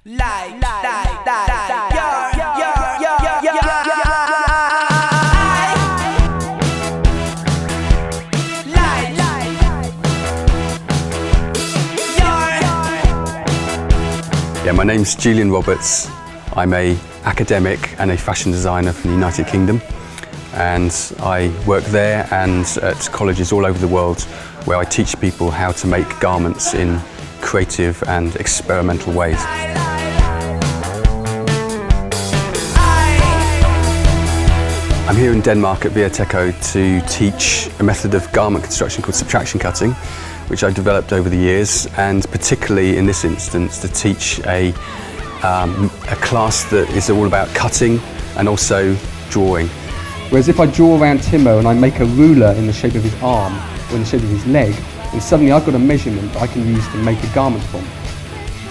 Yeah, my name's Julian Roberts. I'm an academic and a fashion designer from the United Kingdom, and I work there and at colleges all over the world where I teach people how to make garments in creative and experimental ways. I'm here in Denmark at Teko to teach a method of garment construction called subtraction cutting, which I developed over the years, and particularly in this instance to teach a class that is all about cutting and also drawing. Whereas if I draw around Timo and I make a ruler in the shape of his arm or in the shape of his leg, then suddenly I've got a measurement that I can use to make a garment from.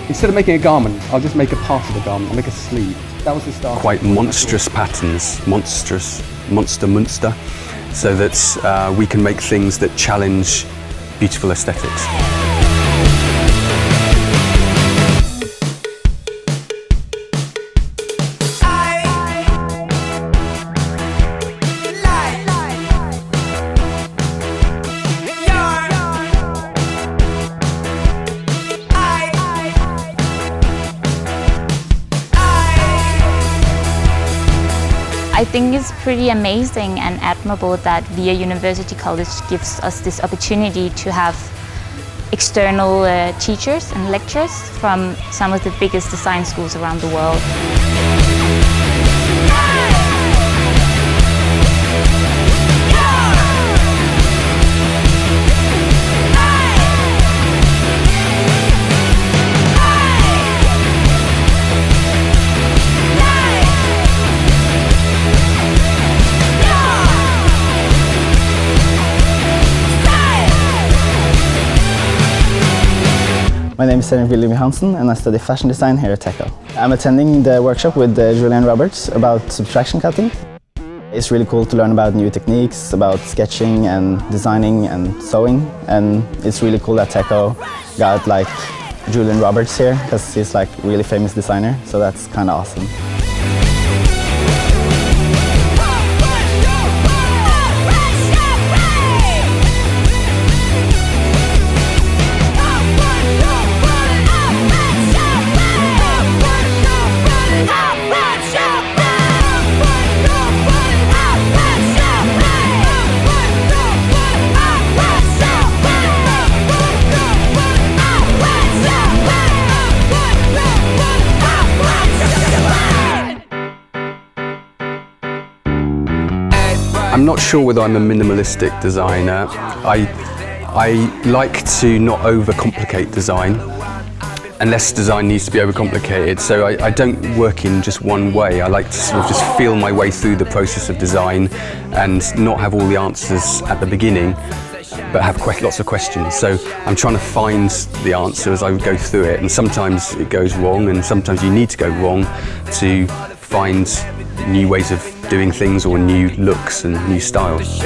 Instead of making a garment, I'll just make a part of the garment. I'll make a sleeve. That was the start. Quite monstrous patterns, monster, so that we can make things that challenge beautiful aesthetics. I think it's pretty amazing and admirable that VIA University College gives us this opportunity to have external teachers and lecturers from some of the biggest design schools around the world. My name is William Hansen and I study fashion design here at Teko. I'm attending the workshop with Julian Roberts about subtraction cutting. It's really cool to learn about new techniques, about sketching and designing and sewing, and it's really cool that Teko got like Julian Roberts here because he's like a really famous designer, so that's kind of awesome. I'm not sure whether I'm a minimalistic designer. I like to not overcomplicate design unless design needs to be overcomplicated. So I don't work in just one way. I like to sort of just feel my way through the process of design and not have all the answers at the beginning, but have lots of questions. So I'm trying to find the answer as I go through it, and sometimes it goes wrong and sometimes you need to go wrong to find new ways of doing things or new looks and new styles.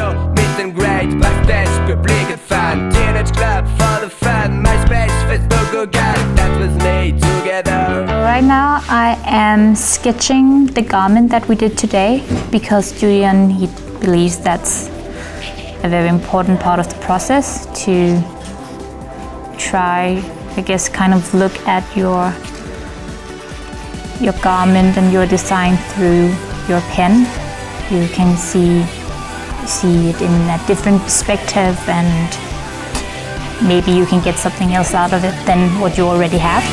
Right now I am sketching the garment that we did today because Julian, he believes that's a very important part of the process to try, I guess, kind of look at your garment and your design through your pen. You can see it in a different perspective, and maybe you can get something else out of it than what you already have.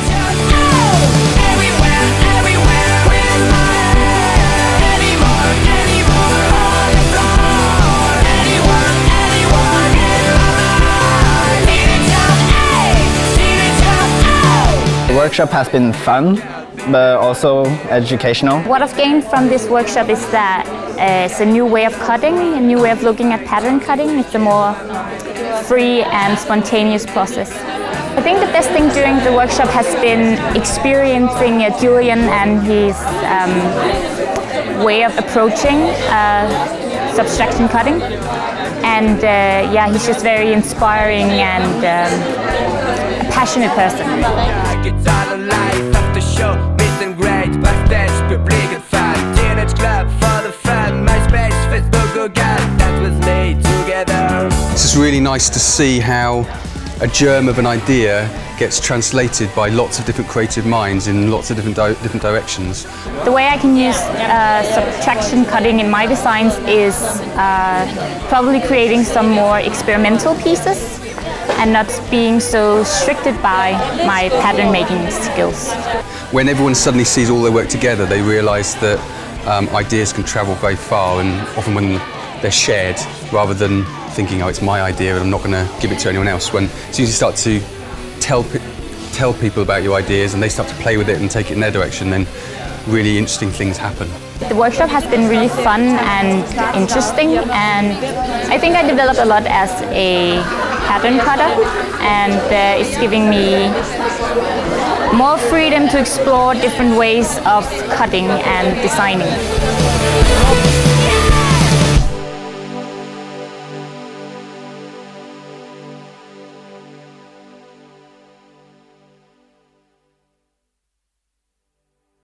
The workshop has been fun, but also educational. What I've gained from this workshop is that it's a new way of cutting, a new way of looking at pattern cutting. It's a more free and spontaneous process. I think the best thing during the workshop has been experiencing Julian and his way of approaching subtraction cutting. And yeah, he's just very inspiring and a passionate person. really nice to see how a germ of an idea gets translated by lots of different creative minds in lots of different directions. The way I can use subtraction cutting in my designs is probably creating some more experimental pieces and not being so restricted by my pattern making skills. When everyone suddenly sees all their work together, they realise that ideas can travel very far, and often when they're shared, rather than thinking, oh, it's my idea and I'm not going to give it to anyone else. As soon as you start to tell people about your ideas and they start to play with it and take it in their direction, then really interesting things happen. The workshop has been really fun and interesting, and I think I developed a lot as a pattern cutter, and it's giving me more freedom to explore different ways of cutting and designing.